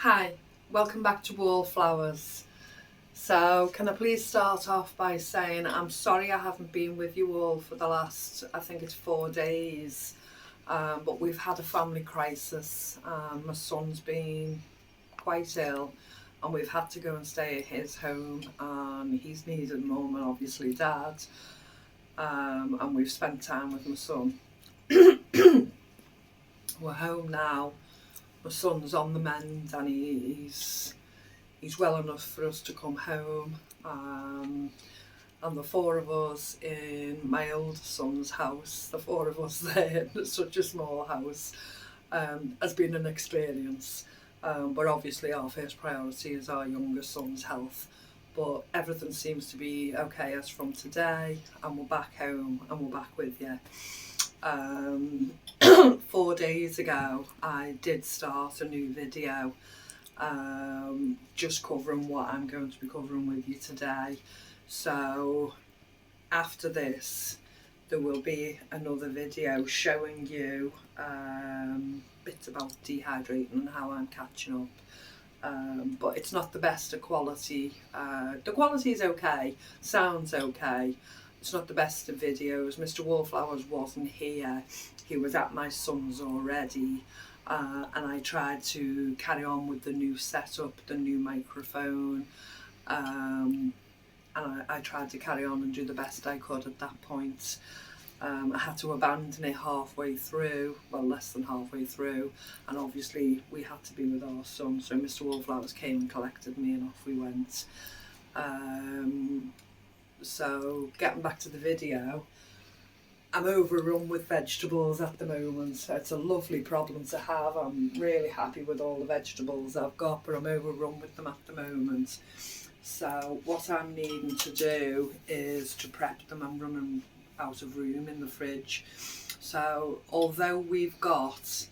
Hi, welcome back to Wallflowers. So can I please start off by saying I'm sorry I haven't been with you all for the last, I think it's 4 days, but we've had a family crisis. My son's been quite ill and we've had to go and stay at his home. He's needed mum and obviously dad, and we've spent time with my son. We're home now. My son's on the mend and he's well enough for us to come home, and the four of us in my older son's house, the four of us there in such a small house, has been an experience, but obviously our first priority is our younger son's health, but everything seems to be okay as from today, and we're back home and we're back with you. 4 days ago I did start a new video, just covering what I'm going to be covering with you today. So after this there will be another video showing you bits about dehydrating and how I'm catching up, but it's not the best of quality. The quality is okay, sounds okay. It's not the best of videos. Mr. Wallflowers wasn't here. He was at my son's already, and I tried to carry on with the new setup, the new microphone, and I tried to carry on and do the best I could at that point. I had to abandon it halfway through, well, less than halfway through, and obviously we had to be with our son, so Mr. Wallflowers came and collected me and off we went. So getting back to the video, I'm overrun with vegetables at the moment. So it's a lovely problem to have. I'm really happy with all the vegetables I've got, but I'm overrun with them at the moment. So what I'm needing to do is to prep them. I'm running out of room in the fridge. So although we've got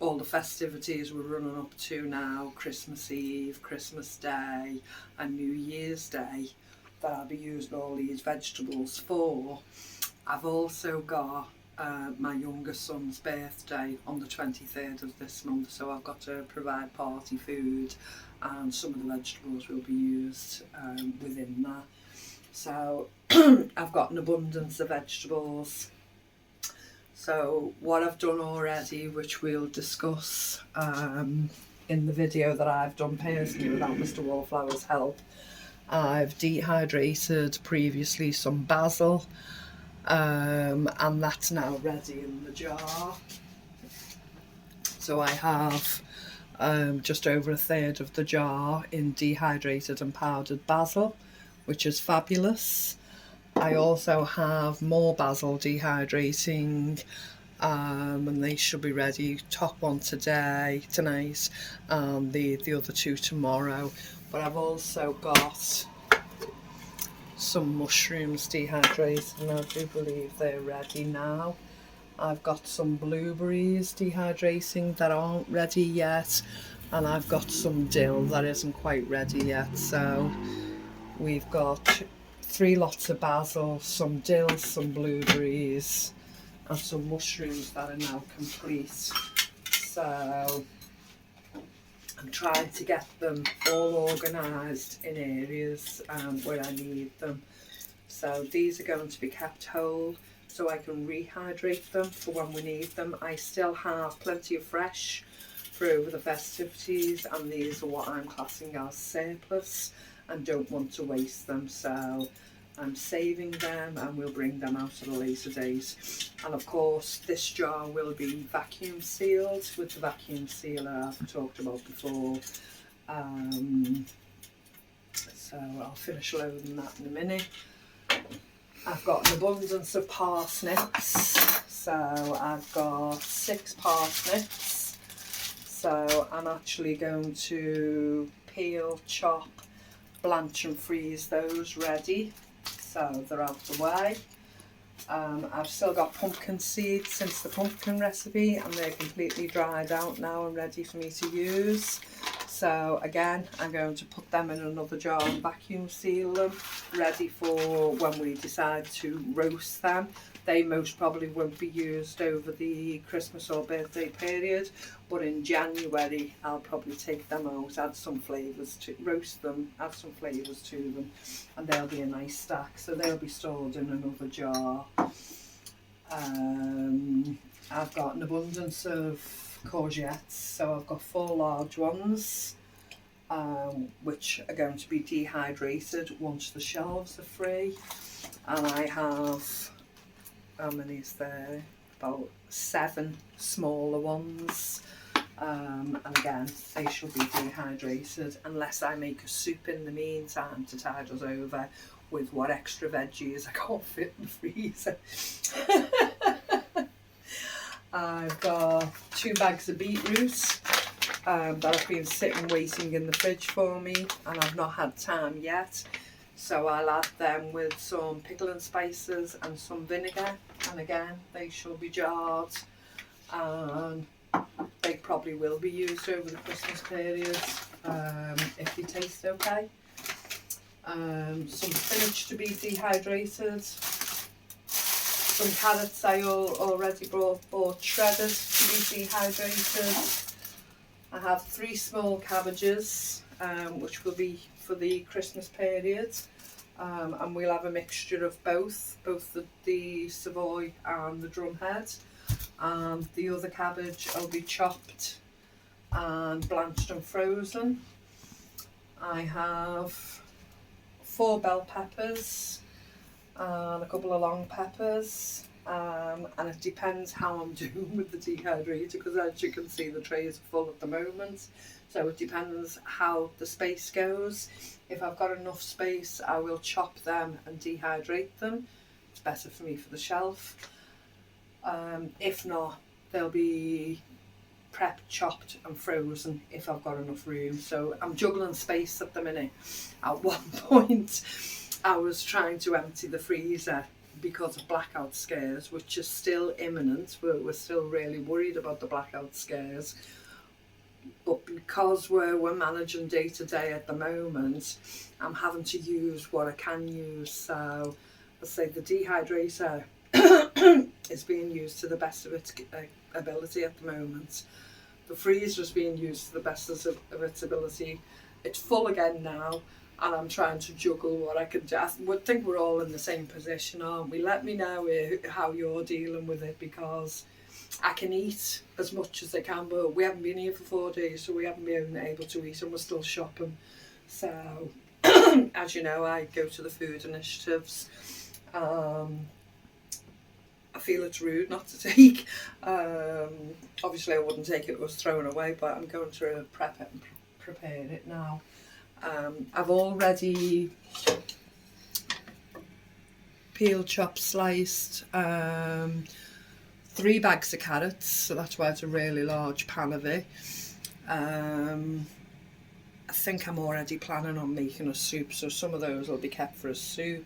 all the festivities we're running up to now, Christmas Eve, Christmas Day and New Year's Day, that I'll be using all these vegetables for, I've also got my younger son's birthday on the 23rd of this month, so I've got to provide party food and some of the vegetables will be used within that. So I've got an abundance of vegetables. So what I've done already, which we'll discuss in the video that I've done personally without Mr. Wallflower's help, I've dehydrated previously some basil, and that's now ready in the jar. So I have just over a third of the jar in dehydrated and powdered basil, which is fabulous. I also have more basil dehydrating, and they should be ready. Top one tonight, and the other two tomorrow. But I've also got some mushrooms dehydrated, and I do believe they're ready now. I've got some blueberries dehydrating that aren't ready yet, and I've got some dill that isn't quite ready yet. So we've got 3 lots of basil, some dill, some blueberries and some mushrooms that are now complete. So I'm trying to get them all organised in areas where I need them. So these are going to be kept whole so I can rehydrate them for when we need them. I still have plenty of fresh for over the festivities, and these are what I'm classing as surplus and don't want to waste them, so I'm saving them and we'll bring them out at a later date. And of course this jar will be vacuum sealed with the vacuum sealer I've talked about before, so I'll finish loading that in a minute. I've got an abundance of parsnips, so I've got 6 parsnips, so I'm actually going to peel, chop, blanch and freeze those ready, so they're out the way. I've still got pumpkin seeds since the pumpkin recipe, and they're completely dried out now and ready for me to use. So again, I'm going to put them in another jar and vacuum seal them, ready for when we decide to roast them. They most probably won't be used over the Christmas or birthday period, but in January I'll probably take them out, add some flavours to, roast them, add some flavours to them, and they'll be a nice stack. So they'll be stored in another jar. I've got an abundance of courgettes, so I've got 4 large ones, which are going to be dehydrated once the shelves are free. And I have, how many is there? About 7 smaller ones. And again, they shall be dehydrated unless I make a soup in the meantime to tide us over with what extra veggies I can't fit in the freezer. I've got 2 bags of beetroot that have been sitting waiting in the fridge for me, and I've not had time yet. So I'll add them with some pickling spices and some vinegar, and again they shall be jarred, and they probably will be used over the Christmas period if they taste okay. Some spinach to be dehydrated, some carrots I already bought shredded to be dehydrated. I have 3 small cabbages, which will be for the Christmas period, and we'll have a mixture of both the Savoy and the drumhead. And the other cabbage will be chopped and blanched and frozen. I have 4 bell peppers and a couple of long peppers, and it depends how I'm doing with the dehydrator, because as you can see the trays are full at the moment, so it depends how the space goes. If I've got enough space I will chop them and dehydrate them. It's better for me for the shelf. If not, they'll be prepped, chopped and frozen if I've got enough room. So I'm juggling space at the minute. At one point I was trying to empty the freezer because of blackout scares, which is still imminent. We're still really worried about the blackout scares, but because we're managing day to day at the moment, I'm having to use what I can use. So I'll say the dehydrator is being used to the best of its ability at the moment. The freezer is being used to the best of its ability. It's full again now, and I'm trying to juggle what I can do. I think we're all in the same position, aren't we? Let me know how you're dealing with it, because I can eat as much as I can, but we haven't been here for 4 days, so we haven't been able to eat, and we're still shopping. So, as you know, I go to the food initiatives. I feel it's rude not to take. Obviously I wouldn't take it if it was thrown away, but I'm going to prep it and prepare it now. I've already peeled, chopped, sliced 3 bags of carrots, so that's why it's a really large pan of it. I think I'm already planning on making a soup, so some of those will be kept for a soup,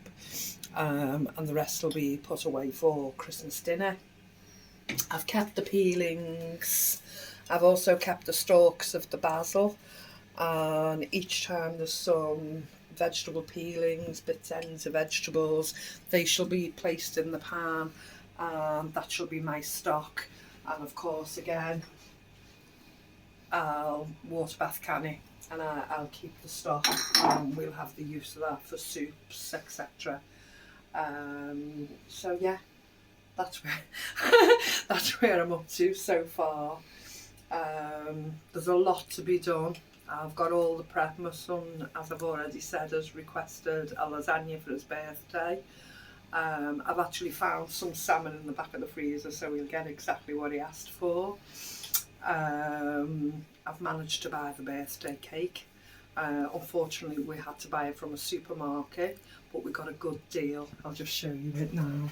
and the rest will be put away for Christmas dinner. I've kept the peelings. I've also kept the stalks of the basil, and each time there's some vegetable peelings, bits, ends of vegetables, they shall be placed in the pan, and that shall be my stock. And of course again I'll water bath can it, and I'll keep the stock, and we'll have the use of that for soups, etc. So yeah, that's where that's where I'm up to so far. There's a lot to be done. I've got all the prep. My son, as I've already said, has requested a lasagna for his birthday. I've actually found some salmon in the back of the freezer, so he'll get exactly what he asked for. I've managed to buy the birthday cake. Unfortunately we had to buy it from a supermarket, but we got a good deal. I'll just show you it now.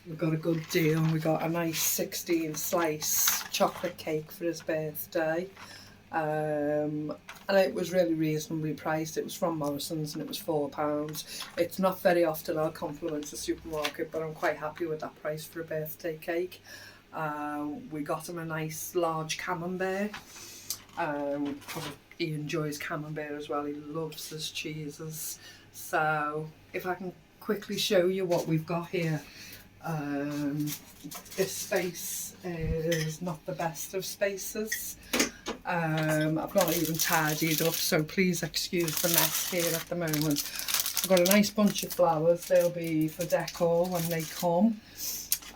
We got a good deal, and we got a nice 16 slice chocolate cake for his birthday, and it was really reasonably priced. It was from Morrison's and it was £4. It's not very often I'll compliment a supermarket, but I'm quite happy with that price for a birthday cake. We got him a nice large camembert. He enjoys camembert as well. He loves his cheeses, so if I can quickly show you what we've got here. This space is not the best of spaces. I've not even tidied up, so please excuse the mess here at the moment. I've got a nice bunch of flowers. They'll be for decor when they come.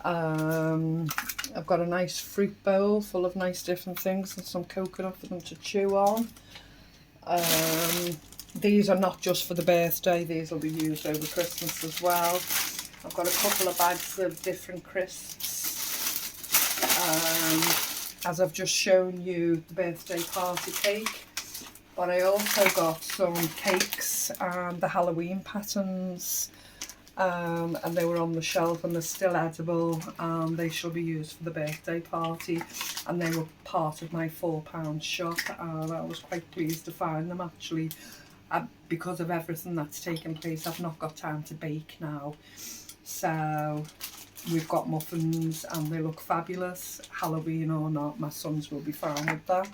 I've got a nice fruit bowl full of nice different things and some coconut for them to chew on. These are not just for the birthday, these will be used over Christmas as well. I've got a couple of bags of different crisps. As I've just shown you the birthday party cake, but I also got some cakes and the Halloween patterns, and they were on the shelf and they're still edible, and they shall be used for the birthday party, and they were part of my £4 shop, and I was quite pleased to find them actually. Because of everything that's taken place, I've not got time to bake now, so we've got muffins and they look fabulous, Halloween or not. My sons will be fine with that.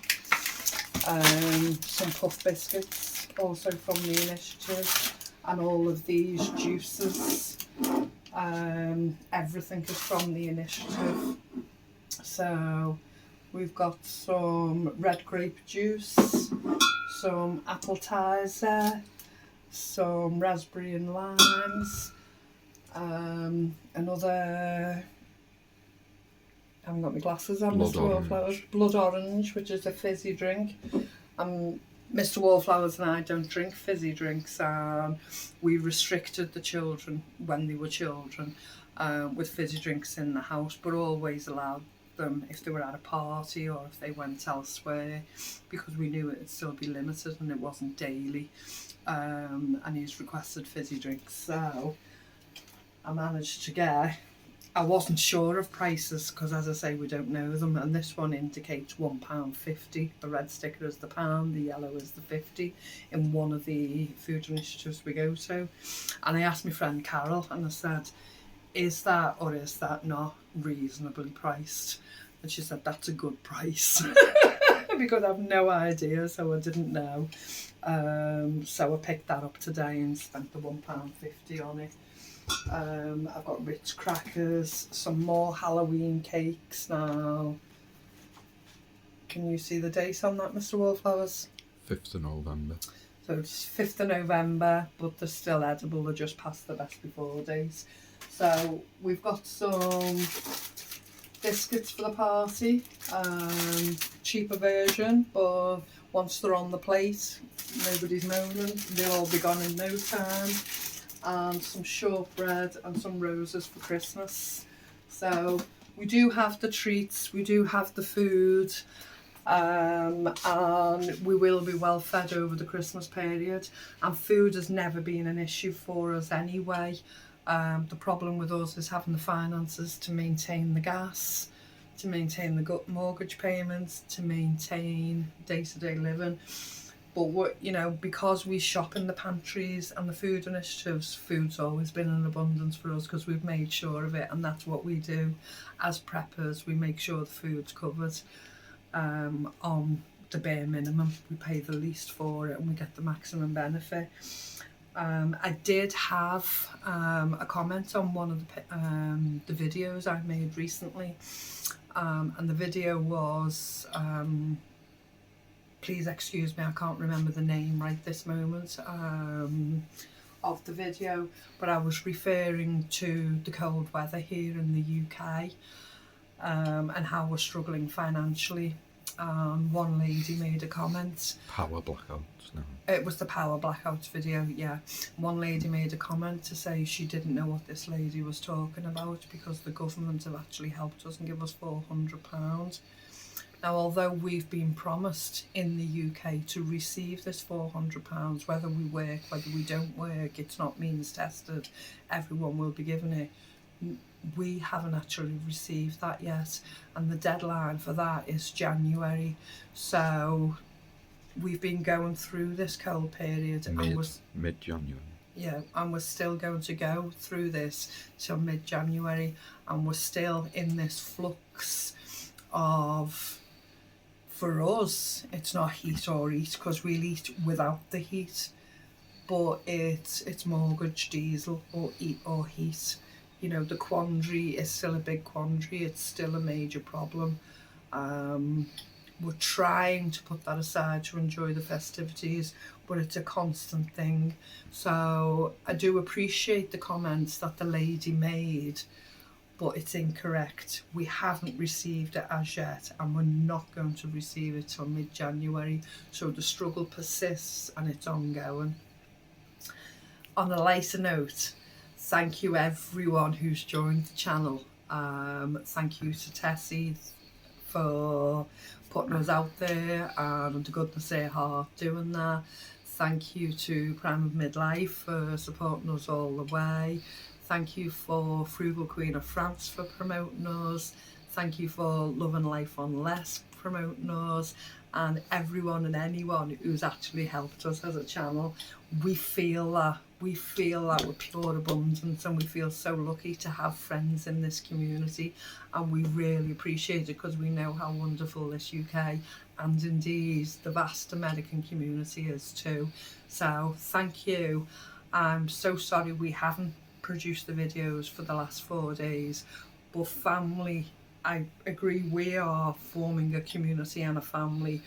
Some puff biscuits also from the initiative, and all of these juices, everything is from the initiative. So we've got some red grape juice, some apple tizer, some raspberry and limes, another, I haven't got my glasses on, Mr. Wallflowers, blood orange, which is a fizzy drink. Mr. Wallflowers and I don't drink fizzy drinks. We restricted the children when they were children with fizzy drinks in the house, but always allowed them if they were at a party or if they went elsewhere, because we knew it'd still be limited and it wasn't daily. And he's requested fizzy drinks, so I managed to get, I wasn't sure of prices because, as I say, we don't know them, and this one indicates £1.50. The red sticker is the pound, the yellow is the 50 in one of the food initiatives we go to. And I asked my friend Carol and I said, is that or is that not reasonably priced? And she said, that's a good price. Because I've no idea, so I didn't know. So I picked that up today and spent the £1.50 on it. I've got Ritz crackers, some more Halloween cakes now. Can you see the date on that, Mr. Wallflowers? 5th of November. So it's 5th of November, but they're still edible, they're just past the best before date. So we've got some biscuits for the party, cheaper version, but once they're on the plate, nobody's moaning, they'll all be gone in no time. And some shortbread and some roses for Christmas. So we do have the treats, we do have the food, and we will be well fed over the Christmas period, and food has never been an issue for us anyway. The problem with us is having the finances to maintain the gas, to maintain the mortgage payments, to maintain day-to-day living. But you know, because we shop in the pantries and the food initiatives, food's always been in abundance for us because we've made sure of it, and that's what we do as preppers. We make sure the food's covered on the bare minimum. We pay the least for it and we get the maximum benefit. I did have a comment on one of the videos I made recently, and the video was, please excuse me, I can't remember the name right this moment of the video, but I was referring to the cold weather here in the UK and how we're struggling financially. One lady made a comment. Power blackouts now. It was the power blackouts video, yeah. One lady made a comment to say she didn't know what this lady was talking about because the government have actually helped us and give us £400. Now, although we've been promised in the UK to receive this £400, whether we work, whether we don't work, it's not means tested, everyone will be given it. We haven't actually received that yet, and the deadline for that is January. So we've been going through this cold period, mid-January. Yeah, and we're still going to go through this till mid-January, and we're still in this flux of, for us, it's not heat or eat, because we'll eat without the heat. but it's mortgage, diesel or heat. You know, the quandary is still a big quandary. It's still a major problem. We're trying to put that aside to enjoy the festivities, but it's a constant thing. So I do appreciate the comments that the lady made, but it's incorrect. We haven't received it as yet, and we're not going to receive it till mid-January. So the struggle persists and it's ongoing. On a lighter note, thank you everyone who's joined the channel. Thank you to Tessie for putting us out there and to goodness her heart doing that. Thank you to Prime of Midlife for supporting us all the way. Thank you for Frugal Queen of France for promoting us. Thank you for Love and Life on Less promoting us, and everyone and anyone who's actually helped us as a channel. We feel that with pure abundance, and we feel so lucky to have friends in this community, and we really appreciate it because we know how wonderful this UK and indeed the vast American community is too. So thank you. I'm so sorry we haven't produced the videos for the last 4 days, but family, I agree, we are forming a community and a family,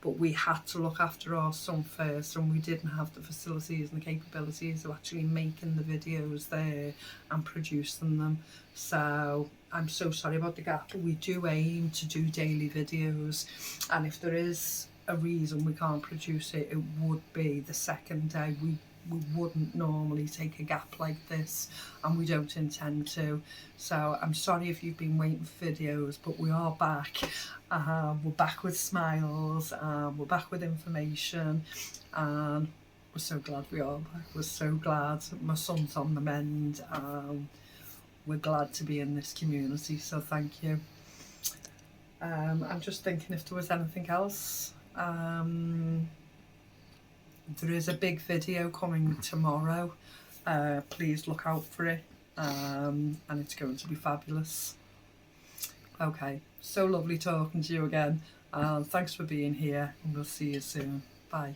but we had to look after our son first, and we didn't have the facilities and the capabilities of actually making the videos there and producing them. So I'm so sorry about the gap. We do aim to do daily videos, and if there is a reason we can't produce it, it would be the second day. We wouldn't normally take a gap like this, and we don't intend to. So I'm sorry if you've been waiting for videos, but we are back. We're back with smiles, we're back with information, and we're so glad we are back. We're so glad. My son's on the mend. We're glad to be in this community, so thank you. I'm just thinking if there was anything else. There is a big video coming tomorrow. Please look out for it, and it's going to be fabulous. Okay, so lovely talking to you again. Thanks for being here, and we'll see you soon. Bye.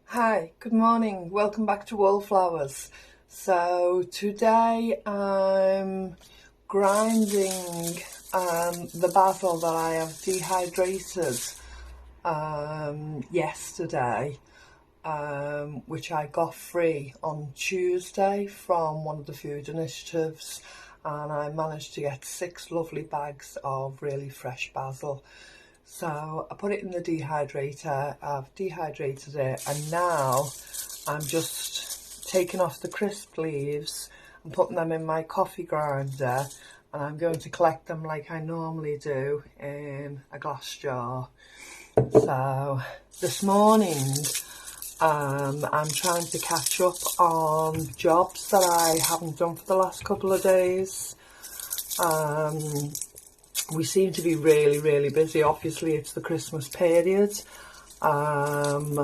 Hi, good morning. Welcome back to Wallflowers. So today I'm grinding the basil that I have dehydrated yesterday, which I got free on Tuesday from one of the food initiatives, and I managed to get 6 lovely bags of really fresh basil. So I put it in the dehydrator, I've dehydrated it, and now I'm just taking off the crisp leaves and putting them in my coffee grinder, and I'm going to collect them like I normally do in a glass jar. So this morning I'm trying to catch up on jobs that I haven't done for the last couple of days. We seem to be really busy. Obviously it's the Christmas period, and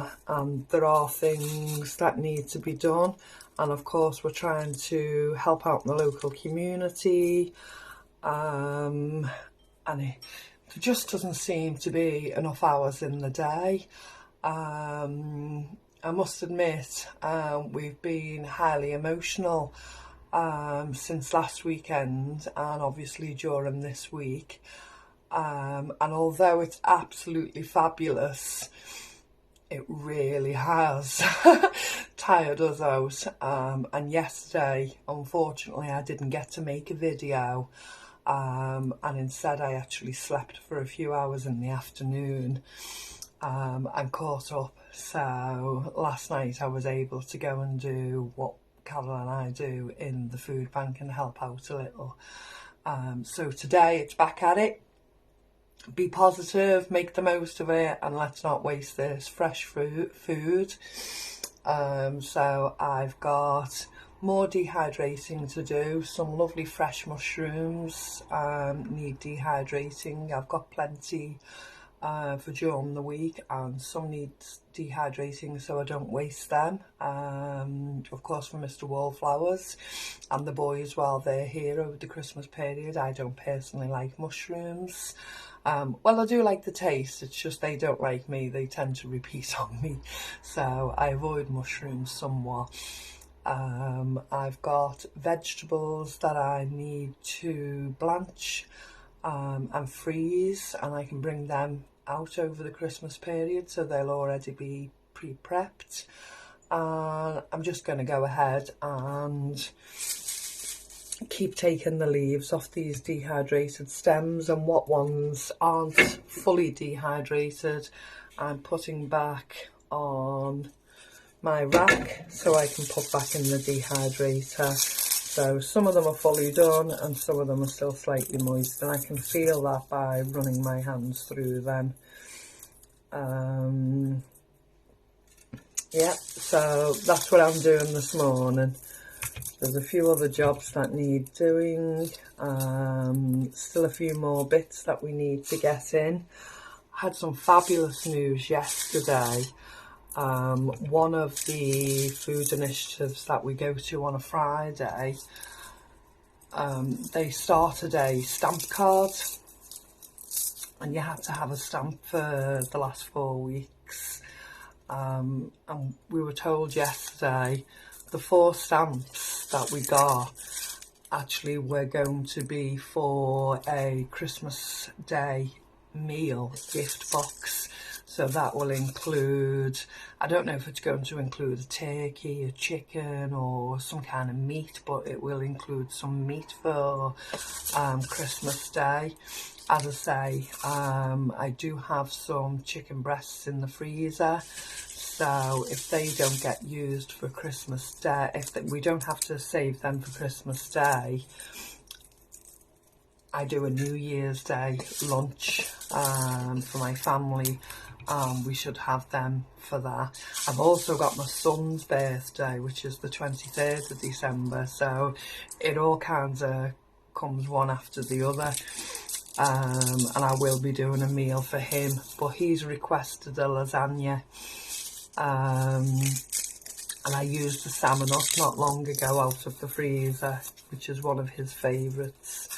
there are things that need to be done, and of course we're trying to help out in the local community, and there just doesn't seem to be enough hours in the day. I must admit, we've been highly emotional since last weekend, and obviously during this week, and although it's absolutely fabulous, it really has tired us out, and yesterday unfortunately I didn't get to make a video, and instead I actually slept for a few hours in the afternoon and caught up. So last night I was able to go and do what Carol and I do in the food bank and help out a little. So today it's back at it. Be positive, make the most of it, and let's not waste this fresh food. So I've got more dehydrating to do. Some lovely fresh mushrooms need dehydrating. I've got plenty for during the week, and some need dehydrating so I don't waste them. Of course for Mr. Wallflowers and the boys while they're here over the Christmas period. I don't personally like mushrooms, Well, I do like the taste, it's just they don't like me, they tend to repeat on me, so I avoid mushrooms somewhat. I've got vegetables that I need to blanch and freeze, and I can bring them out over the Christmas period, so they'll already be pre-prepped. And I'm just going to go ahead and keep taking the leaves off these dehydrated stems, and what ones aren't fully dehydrated I'm putting back on my rack so I can put back in the dehydrator. So some of them are fully done and some of them are still slightly moist, and I can feel that by running my hands through them. Yeah, so that's what I'm doing this morning. There's a few other jobs that need doing, still a few more bits that we need to get in. I had some fabulous news yesterday. One of the food initiatives that we go to on a Friday, they started a stamp card, and you had to have a stamp for the last 4 weeks. And we were told yesterday the 4 stamps that we got actually were going to be for a Christmas Day meal gift box. So that will include, I don't know if it's going to include a turkey, a chicken or some kind of meat, but it will include some meat for Christmas Day. As I say, I do have some chicken breasts in the freezer, so if they don't get used for Christmas Day, we don't have to save them for Christmas Day, I do a New Year's Day lunch for my family. We should have them for that. I've also got my son's birthday, which is the 23rd of December, so it all kind of comes one after the other. And I will be doing a meal for him, but he's requested a lasagna, and I used the salmon up not long ago out of the freezer, which is one of his favourites.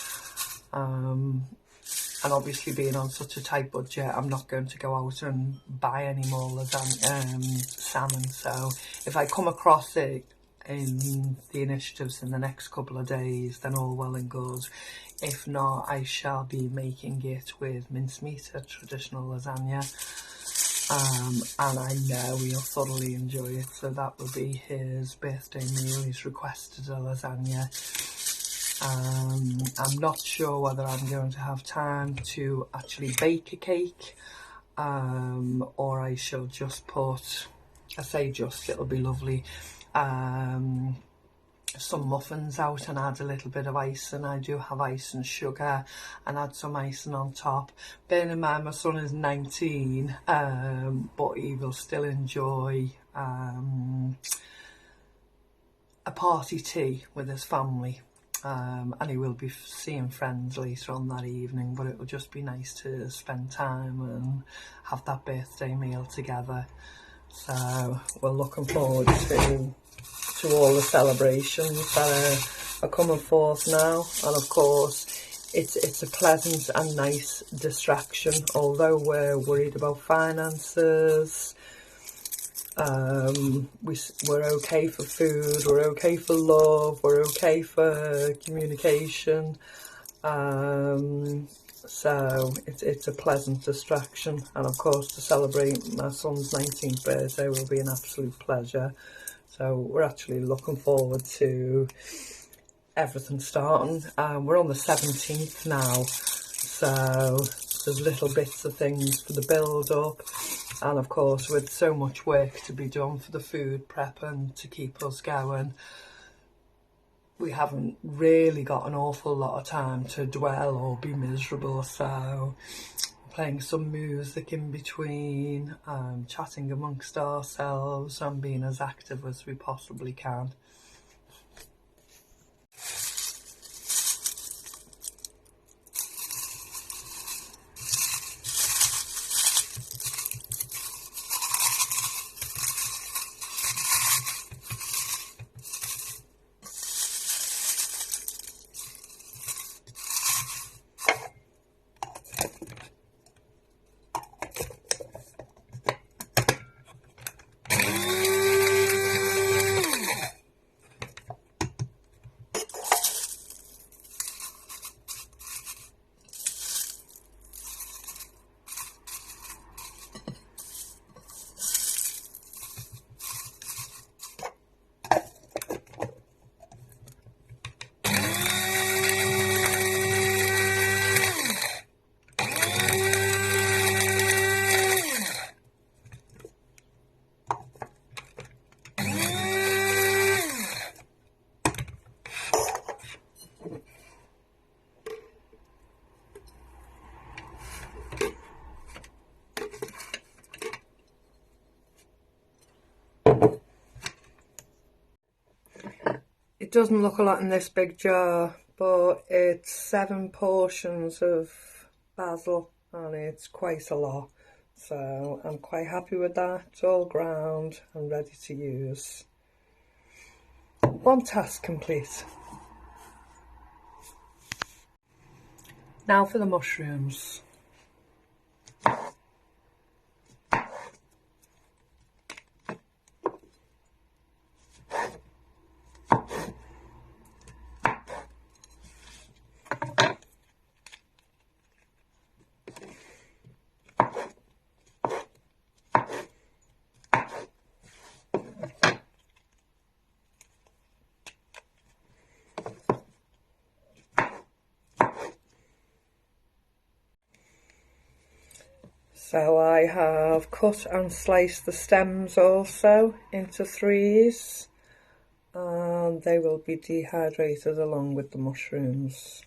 And obviously being on such a tight budget, I'm not going to go out and buy any more lasagna, salmon. So if I come across it in the initiatives in the next couple of days, then all well and good. If not, I shall be making it with mincemeat, a traditional lasagna. And I know he'll thoroughly enjoy it, so that will be his birthday meal. He's requested a lasagna. I'm not sure whether I'm going to have time to actually bake a cake, or I shall just put, I say just, it'll be lovely, some muffins out and add a little bit of icing. I do have ice and sugar, and add some icing on top. Bearing in mind my son is 19, but he will still enjoy a party tea with his family. And he will be seeing friends later on that evening, but it will just be nice to spend time and have that birthday meal together. So we're looking forward to all the celebrations that are coming forth now, and of course it's a pleasant and nice distraction. Although we're worried about finances, we're okay for food, we're okay for love, we're okay for communication. So it's a pleasant distraction, and of course to celebrate my son's 19th birthday will be an absolute pleasure. So we're actually looking forward to everything starting. We're on the 17th now, so there's little bits of things for the build up. And of course, with so much work to be done for the food prep and to keep us going, we haven't really got an awful lot of time to dwell or be miserable. So playing some music in between, chatting amongst ourselves and being as active as we possibly can. It doesn't look a lot in this big jar, but it's 7 portions of basil and it's quite a lot. So I'm quite happy with that. It's all ground and ready to use. One task complete. Now for the mushrooms. So I have cut and sliced the stems also into 3s, and they will be dehydrated along with the mushrooms.